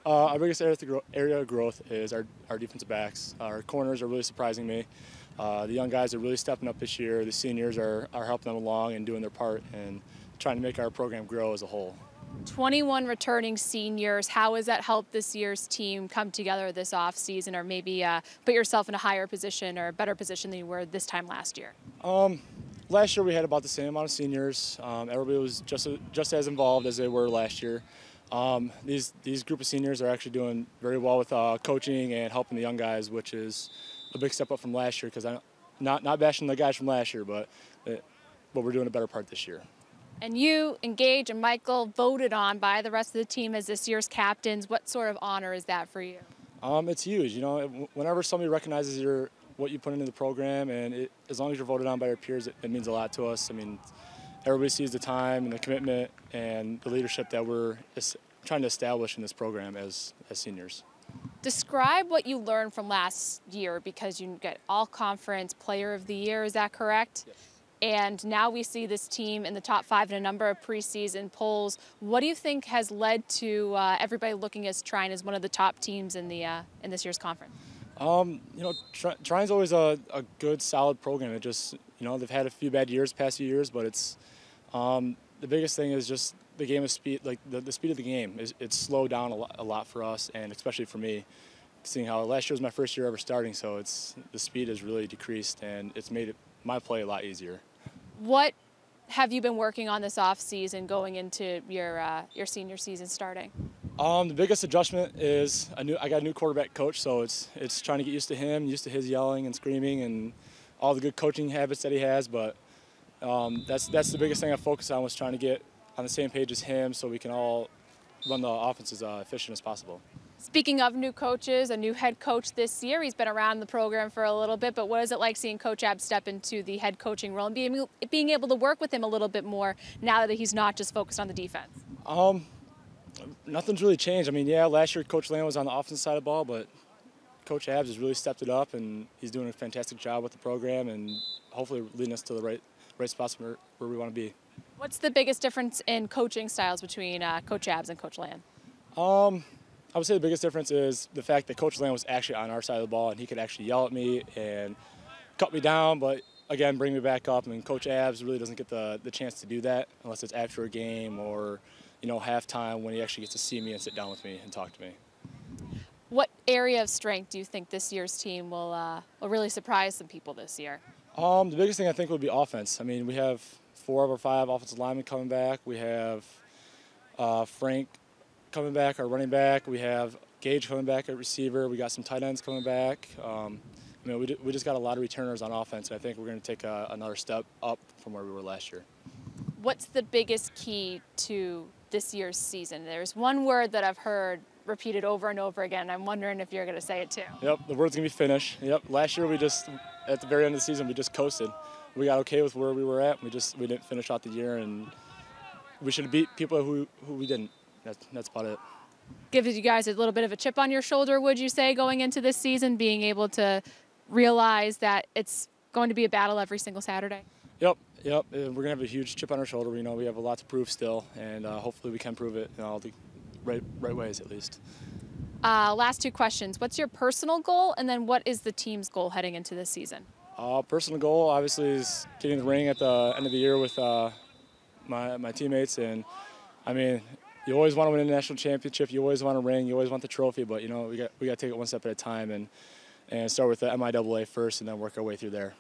Our biggest area of growth is our defensive backs. Our corners are really surprising me. The young guys are really stepping up this year. The seniors are helping them along and doing their part and trying to make our program grow as a whole. 21 returning seniors. How has that helped this year's team come together this offseason, or maybe put yourself in a higher position or a better position than you were this time last year? Last year we had about the same amount of seniors. Everybody was just as involved as they were last year. These group of seniors are actually doing very well with coaching and helping the young guys, which is a big step up from last year. Because I'm not bashing the guys from last year, but we're doing a better part this year. And you, Engage, and Michael voted on by the rest of the team as this year's captains. What sort of honor is that for you? It's huge. You know, whenever somebody recognizes what you put into the program, and as long as you're voted on by your peers, it means a lot to us. I mean, everybody sees the time and the commitment and the leadership that we're trying to establish in this program as seniors. Describe what you learned from last year, because you get all-conference player of the year, is that correct? Yes. And now we see this team in the top 5 in a number of preseason polls. What do you think has led to everybody looking as Trine as one of the top teams in this year's conference? You know, Trine's always a good, solid program. It just, you know, they've had a few bad years, past few years, but it's the biggest thing is just the game of speed. Like the speed of the game it's slowed down a lot for us, and especially for me, seeing how last year was my first year ever starting. So the speed has really decreased, and it's made my play a lot easier. What have you been working on this off season going into your senior season starting? The biggest adjustment is I got a new quarterback coach, so it's trying to get used to him, used to his yelling and screaming and all the good coaching habits that he has. But that's the biggest thing I focused on, was trying to get on the same page as him so we can all run the offense as efficient as possible. Speaking of new coaches, a new head coach this year. He's been around the program for a little bit, but what is it like seeing Coach Abb step into the head coaching role and being able to work with him a little bit more now that he's not just focused on the defense? Nothing's really changed. I mean, yeah, last year Coach Land was on the offensive side of the ball, but Coach Abbs has really stepped it up, and he's doing a fantastic job with the program and hopefully leading us to the right spots where we want to be. What's the biggest difference in coaching styles between Coach Abbs and Coach Land? I would say the biggest difference is the fact that Coach Land was actually on our side of the ball, and he could actually yell at me and cut me down, but again, bring me back up. I mean, Coach Abbs really doesn't get the chance to do that unless it's after a game or, you know, halftime, when he actually gets to see me and sit down with me and talk to me. What area of strength do you think this year's team will really surprise some people this year? The biggest thing I think would be offense. I mean, we have 4 of our 5 offensive linemen coming back. We have Frank coming back, our running back. We have Gage coming back at receiver. We got some tight ends coming back. I mean, we just got a lot of returners on offense, and I think we're going to take another step up from where we were last year. What's the biggest key to this year's season? There's one word that I've heard repeated over and over again. I'm wondering if you're going to say it too. Yep, the word's going to be finish. Yep, last year at the very end of the season, we just coasted. We got okay with where we were at. We didn't finish out the year, and we should have beat people who we didn't. That's about it. Gives you guys a little bit of a chip on your shoulder, would you say, going into this season, being able to realize that it's going to be a battle every single Saturday? Yep. We're going to have a huge chip on our shoulder. You know, we have a lot to prove still, and hopefully we can prove it in all the right ways at least. Last 2 questions. What's your personal goal, and then what is the team's goal heading into this season? Personal goal, obviously, is getting the ring at the end of the year with my teammates. And, I mean, you always want to win a national championship. You always want a ring. You always want the trophy. But, you know, we got to take it one step at a time and start with the MIAA first and then work our way through there.